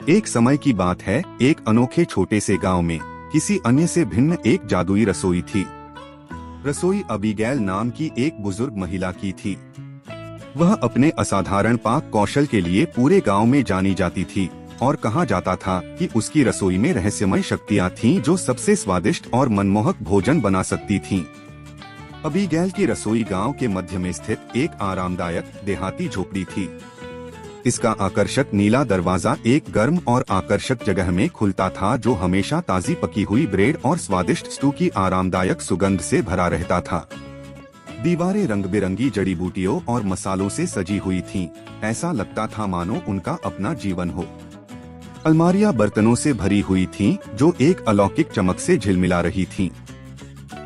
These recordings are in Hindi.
एक समय की बात है, एक अनोखे छोटे से गांव में किसी अन्य से भिन्न एक जादुई रसोई थी। रसोई अबीगैल नाम की एक बुजुर्ग महिला की थी। वह अपने असाधारण पाक कौशल के लिए पूरे गांव में जानी जाती थी और कहा जाता था कि उसकी रसोई में रहस्यमय शक्तियां थीं जो सबसे स्वादिष्ट और मनमोहक भोजन बना सकती थीं। अबीगैल की रसोई गांव के मध्य में स्थित एक आरामदायक देहाती झोपड़ी थी। इसका आकर्षक नीला दरवाजा एक गर्म और आकर्षक जगह में खुलता था जो हमेशा ताजी पकी हुई ब्रेड और स्वादिष्ट स्टू की आरामदायक सुगंध से भरा रहता था। दीवारें रंग बिरंगी जड़ी बूटियों और मसालों से सजी हुई थीं। ऐसा लगता था मानो उनका अपना जीवन हो। अलमारियां बर्तनों से भरी हुई थीं, जो एक अलौकिक चमक से झिलमिला रही थीं।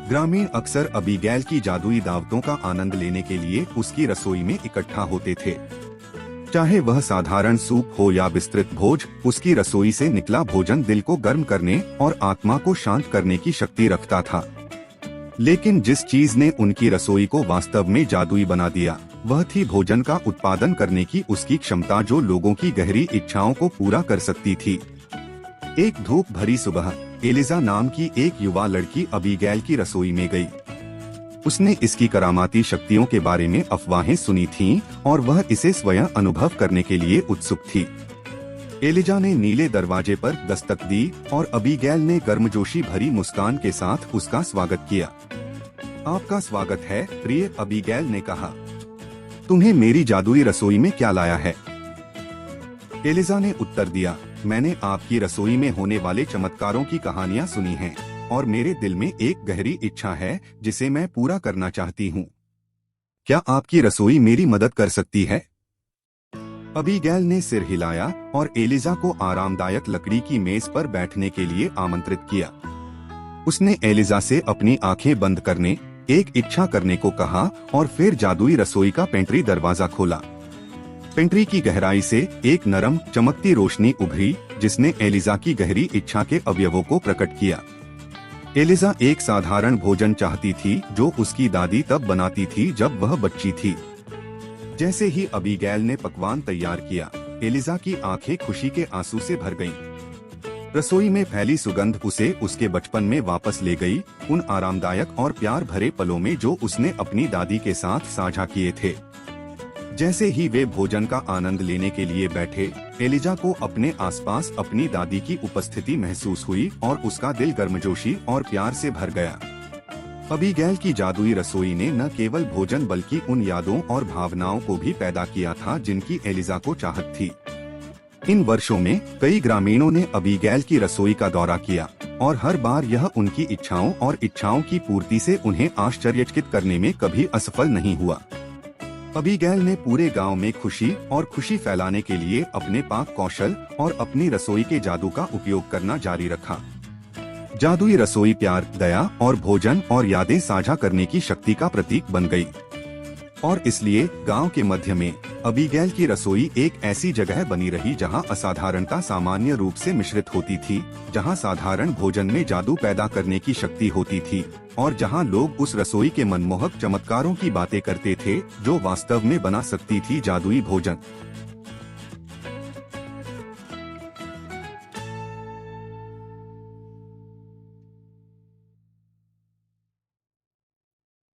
ग्रामीण अक्सर अबीगैल की जादुई दावतों का आनंद लेने के लिए उसकी रसोई में इकट्ठा होते थे। चाहे वह साधारण सूप हो या विस्तृत भोज, उसकी रसोई से निकला भोजन दिल को गर्म करने और आत्मा को शांत करने की शक्ति रखता था। लेकिन जिस चीज ने उनकी रसोई को वास्तव में जादुई बना दिया, वह थी भोजन का उत्पादन करने की उसकी क्षमता, जो लोगों की गहरी इच्छाओं को पूरा कर सकती थी। एक धूप भरी सुबह एलिजा नाम की एक युवा लड़की अबीगैल की रसोई में गई। उसने इसकी करामाती शक्तियों के बारे में अफवाहें सुनी थीं और वह इसे स्वयं अनुभव करने के लिए उत्सुक थी। एलिजा ने नीले दरवाजे पर दस्तक दी और अबीगैल ने गर्मजोशी भरी मुस्कान के साथ उसका स्वागत किया। आपका स्वागत है, प्रिय, अबीगैल ने कहा। तुम्हें मेरी जादुई रसोई में क्या लाया है? एलिजा ने उत्तर दिया, मैंने आपकी रसोई में होने वाले चमत्कारों की कहानियां सुनी हैं और मेरे दिल में एक गहरी इच्छा है जिसे मैं पूरा करना चाहती हूँ। क्या आपकी रसोई मेरी मदद कर सकती है? अबीगैल ने सिर हिलाया और एलिजा को आरामदायक लकड़ी की मेज पर बैठने के लिए आमंत्रित किया। उसने एलिजा से अपनी आंखें बंद करने, एक इच्छा करने को कहा और फिर जादुई रसोई का पेंट्री दरवाजा खोला। पेंट्री की गहराई से एक नरम चमकती रोशनी उभरी जिसने एलिजा की गहरी इच्छा के अवयवों को प्रकट किया। एलिजा एक साधारण भोजन चाहती थी जो उसकी दादी तब बनाती थी जब वह बच्ची थी। जैसे ही अबीगैल ने पकवान तैयार किया, एलिजा की आंखें खुशी के आंसू से भर गईं। रसोई में फैली सुगंध उसे उसके बचपन में वापस ले गई, उन आरामदायक और प्यार भरे पलों में जो उसने अपनी दादी के साथ साझा किए थे। जैसे ही वे भोजन का आनंद लेने के लिए बैठे, एलिजा को अपने आसपास अपनी दादी की उपस्थिति महसूस हुई और उसका दिल गर्मजोशी और प्यार से भर गया। अबीगैल की जादुई रसोई ने न केवल भोजन बल्कि उन यादों और भावनाओं को भी पैदा किया था जिनकी एलिजा को चाहत थी। इन वर्षों में कई ग्रामीणों ने अबीगैल की रसोई का दौरा किया और हर बार यह उनकी इच्छाओं की पूर्ति से उन्हें आश्चर्यचकित करने में कभी असफल नहीं हुआ। अबीगैल ने पूरे गांव में खुशी फैलाने के लिए अपने पाक कौशल और अपनी रसोई के जादू का उपयोग करना जारी रखा। जादुई रसोई प्यार, दया और भोजन और यादें साझा करने की शक्ति का प्रतीक बन गई। और इसलिए गांव के मध्य में अबीगैल की रसोई एक ऐसी जगह बनी रही जहां असाधारणता सामान्य रूप से मिश्रित होती थी, जहां साधारण भोजन में जादू पैदा करने की शक्ति होती थी और जहां लोग उस रसोई के मनमोहक चमत्कारों की बातें करते थे जो वास्तव में बना सकती थी जादुई भोजन।